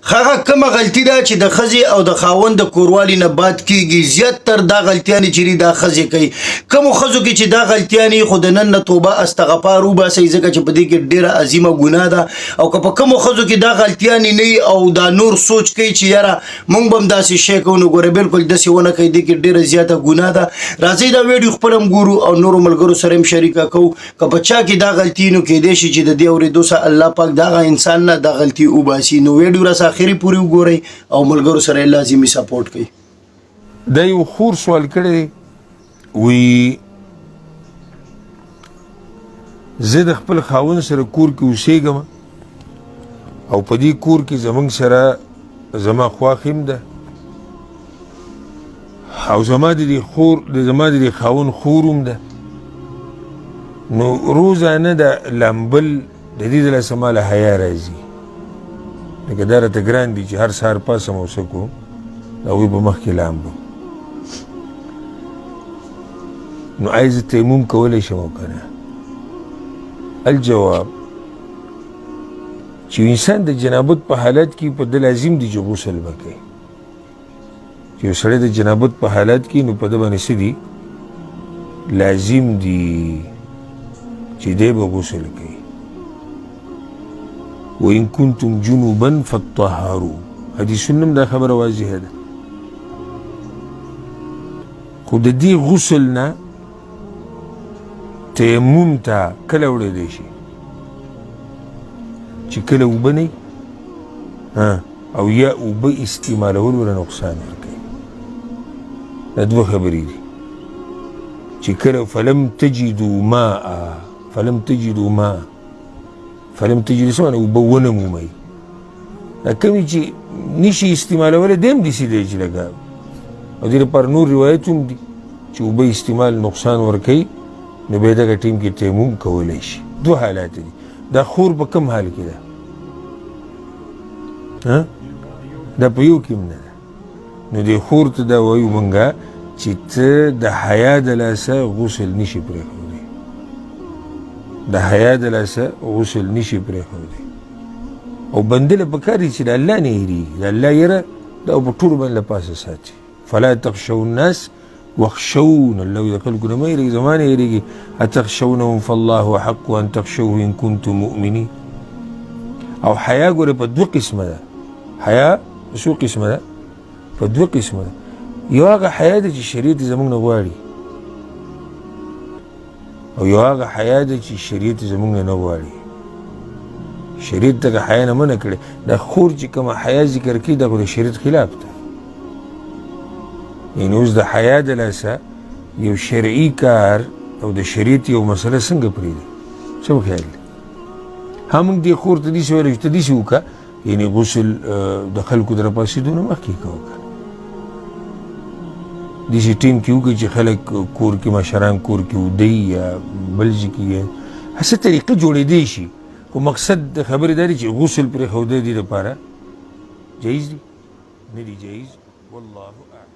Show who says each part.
Speaker 1: هغه کومه غلطي ده چې د ښځې او د خاوند د کوروالي نه باد کېږي زیاتر دا غلطیانې چې دي دا ښځې کوي. کومو ښځو کې چې دا غلطیانې خو د نن نه توبه استغفار وباسئ ځکه چې په دې کې ډېره عظیمه ګناه ده. او که په کومو ښځو کې دا غلطیانې نه وي او دا نور سوچ کوي چې یاره موږ به هم داسې شی کوو نو ګوره بالکل داسې ونه کوئ. دې کې ډېره زیاته ګناه ده. راځئ دا ویډیو خپل هم ګورو او نورو ملګرو سره هم شریکه کوو. که په چا کې دا غلطي نو کیدای شي چې د دې اورېدو سره الله پاک دغه انسان نه دا غلطي وباسي. نو ویډیو راسه اخري پورې وګورئ او ملګرو سره یې لازمي سپورټ کوئ.
Speaker 2: دا یو خور سوال کړی وی زه د خپل خاوند سره کور کې اوسېږم او په دې کور کې زموږ سره زما خواښ هم ده او زما د دې خاوند خور هم ده. نو روزانه د لامبل د دې د لاسه ماله حیا راځي لکه دا راته ګران دي چې هر سهار پاسم او څه کوم د هغوی په مخ کې لامبم. نو آیا زه تیمم کولی شم او که نه؟ الجواب چې انسان د جنابت په حالت کې په ده لازم دي چې غسل به کوي. چې یو سړی د جنابت په حالت کې نو په ده باندې څه دي لازم دي چې دی به غسل کوي. وإن كنتم جنوبا فاطهروا حدیثونه دا خبره واضحه ده. خو د دې غسل نه تیمم ته کله وړی شي چې کله اوبه نه او یا اوبه استعمالول ولا نقصان ورکوي. دا دوه خبرې دي چې کله فلم تجدوا ماء څه معنی اوبه ونه مومئ. دا کومې چې نشي استعمالولی دی هم داسې دی چې لکه او دې لپاره نور روایت هم دي چې اوبه استعمال نقصان ورکوي نو بیا دغه ټیم کې تیمم کولی شي. دوه حالات دي. دا خور په کوم حال کې ده؟ دا په یو کې هم نه ده. نو دې خور ته دا وایو مونږه چې ته د حیا د لاسه غسل نشي پرېښودی. د حیا د لاسه غسل نشي پرېښودی او بنده له پکار دي چې د الله نه هېرېږي. د الله یره دا په ټولو باندې له پاسه ساتي. فلا تخشوا الناس واخشون. الله د خلکو نه مه هېرېږي زما نه هېرېږي. اتخشونهم فالله احق ان تخشوه ان کنتم مؤمنین. او حیا ګوره په دوه قسمه ده. حیا په څو قسمه ده؟ په دوه قسمه ده. یو هغه حیا ده چې شریعت زموږ نه غواړي او یو هغه حیا ده چې شریعت زموږ نه غواړي. شریعت دغه حیا نه منع کړې. دا خور چې کومه حیا ذکر کړي دا خو د شریعت خلاف ده. یعنې اوس د حیا د لاسه یو شرعي کار او د شریعت یو مسله څنګه پرېږدي؟ څه په خیال دی؟ موږ دې خور ته داسې ویلی چې ته داسې وکړه یعنې غسل د خلکو د راپاڅېدو نه مخکې کوه که داسې ټیم کې وکړئ چې خلک کور کې مشران کور کې ودی یا بل ځای کې هسې طریقه جوړېدی شي. خو مقصد د خبرې دا دی چې غسل پرېښودی دې دپاره جایز دي نه دي جایز. والله اعلم.